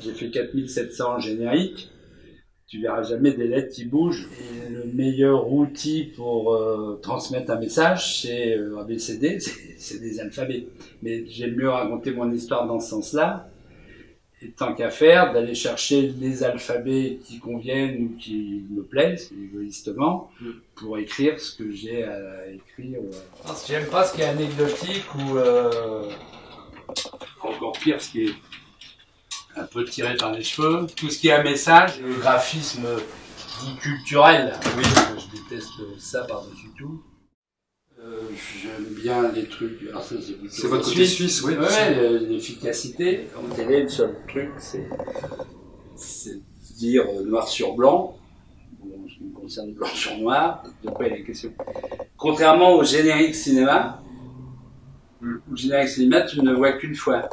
J'ai fait 4700 génériques. Tu verras jamais des lettres qui bougent. Et le meilleur outil pour transmettre un message, c'est ABCD, c'est des alphabets. Mais j'aime mieux raconter mon histoire dans ce sens-là. Et tant qu'à faire, d'aller chercher les alphabets qui conviennent ou qui me plaisent, égoïstement, pour écrire ce que j'ai à écrire. J'aime pas ce qui est anecdotique ou encore pire, ce qui est un peu tiré par les cheveux. Tout ce qui est un message, le graphisme dit culturel. Oui, je déteste ça par-dessus tout. J'aime bien les trucs. Alors ça, c'est votre côté suisse, oui. Ouais, l'efficacité. En télé, le seul truc, c'est dire noir sur blanc. Bon, ce qui me concerne, blanc sur noir. De quoi il est question. Contrairement au générique cinéma, au générique cinéma, tu ne vois qu'une fois.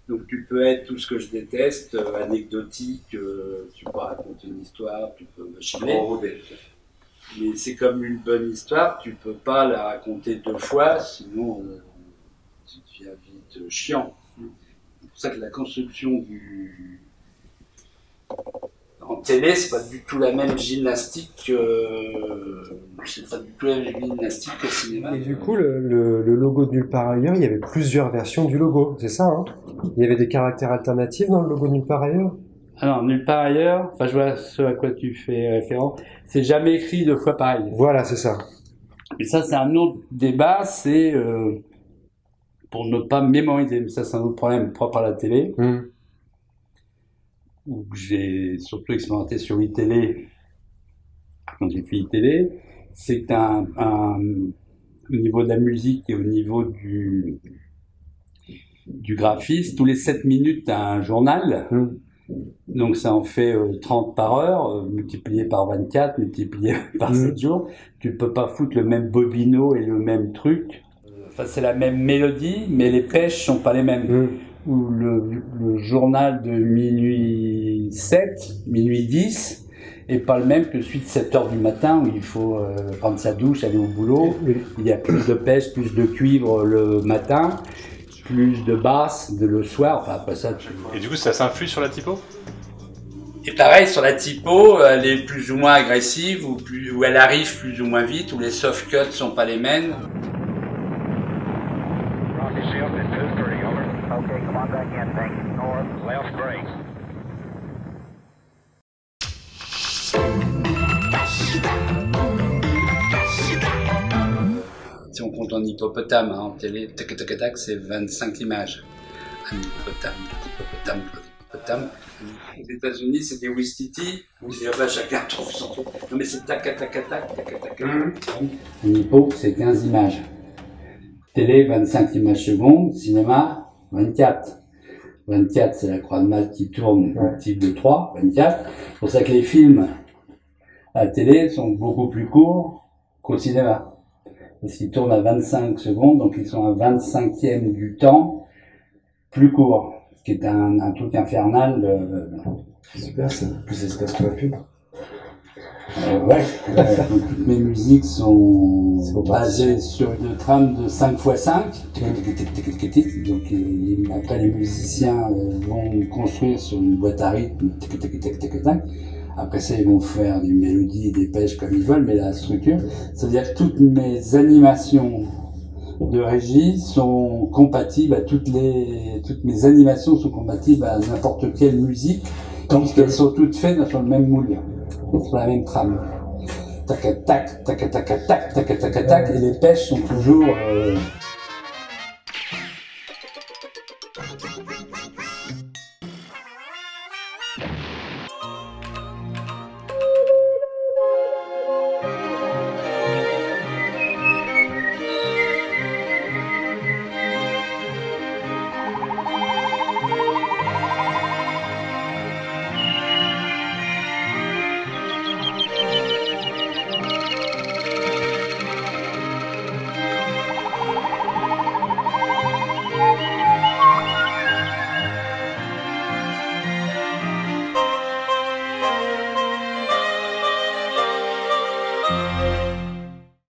Donc tu peux être tout ce que je déteste, anecdotique, tu peux raconter une histoire, tu peux machiner. Mais c'est comme une bonne histoire, tu peux pas la raconter deux fois, sinon tu deviens vite chiant. C'est pour ça que la construction en télé, c'est pas du tout la même gymnastique c'est pas du tout la même gymnastique qu'au cinéma. Et du coup, le logo de Nulle part ailleurs, il y avait plusieurs versions du logo, c'est ça, hein? Il y avait des caractères alternatifs dans le logo de Nulle part ailleurs? Alors, Nulle part ailleurs, enfin, je vois ce à quoi tu fais référence, c'est jamais écrit deux fois pareil. Voilà, c'est ça. Et ça, c'est un autre débat, c'est pour ne pas mémoriser. Mais ça, c'est un autre problème propre à la télé. Où j'ai surtout expérimenté sur iTélé, quand j'ai fait iTélé, c'est que au niveau de la musique et au niveau du graphisme, tous les 7 minutes, tu as un journal. Donc ça en fait 30 par heure, multiplié par 24, multiplié par 7 jours. Tu peux pas foutre le même bobino et le même truc. Enfin, c'est la même mélodie, mais les pêches sont pas les mêmes. Ou le journal de minuit 7, minuit 10, est pas le même que celui de 7 heures du matin où il faut prendre sa douche, aller au boulot. Il y a plus de pêche, plus de cuivre le matin, plus de basse le soir. Enfin, après ça, Et du coup, ça s'influe sur la typo? Et pareil, sur la typo, elle est plus ou moins agressive, ou elle arrive plus ou moins vite, ou les soft cuts sont pas les mêmes. Si on compte en hippopotame, en télé, tac tac tac, c'est 25 images. Un hippopotame. Aux États-Unis, c'est des Wistiti, où chacun trouve son truc. Non, mais c'est tac tac tac tac tac tac. Un hippo, c'est 15 images. Télé, 25 images secondes. Cinéma, 24. 24, c'est la croix de Malte qui tourne, multiple de 3, 24. C'est pour ça que les films à la télé sont beaucoup plus courts qu'au cinéma. Parce qu'ils tournent à 25 secondes, donc ils sont à 25e du temps, plus court. Ce qui est un truc infernal. Super, c'est plus espace que la pub. Ouais, donc toutes mes musiques sont basées sur une trame de 5x5. Donc après les musiciens vont construire sur une boîte à rythme. Après ça, ils vont faire des mélodies et des pêches comme ils veulent, mais la structure, c'est-à-dire que toutes mes animations de régie sont compatibles toutes mes animations sont compatibles à n'importe quelle musique, tant qu'elles sont toutes faites sur le même moule, sur la même trame. Tac tac tac tac tac tac tac tac tac, et les pêches sont toujours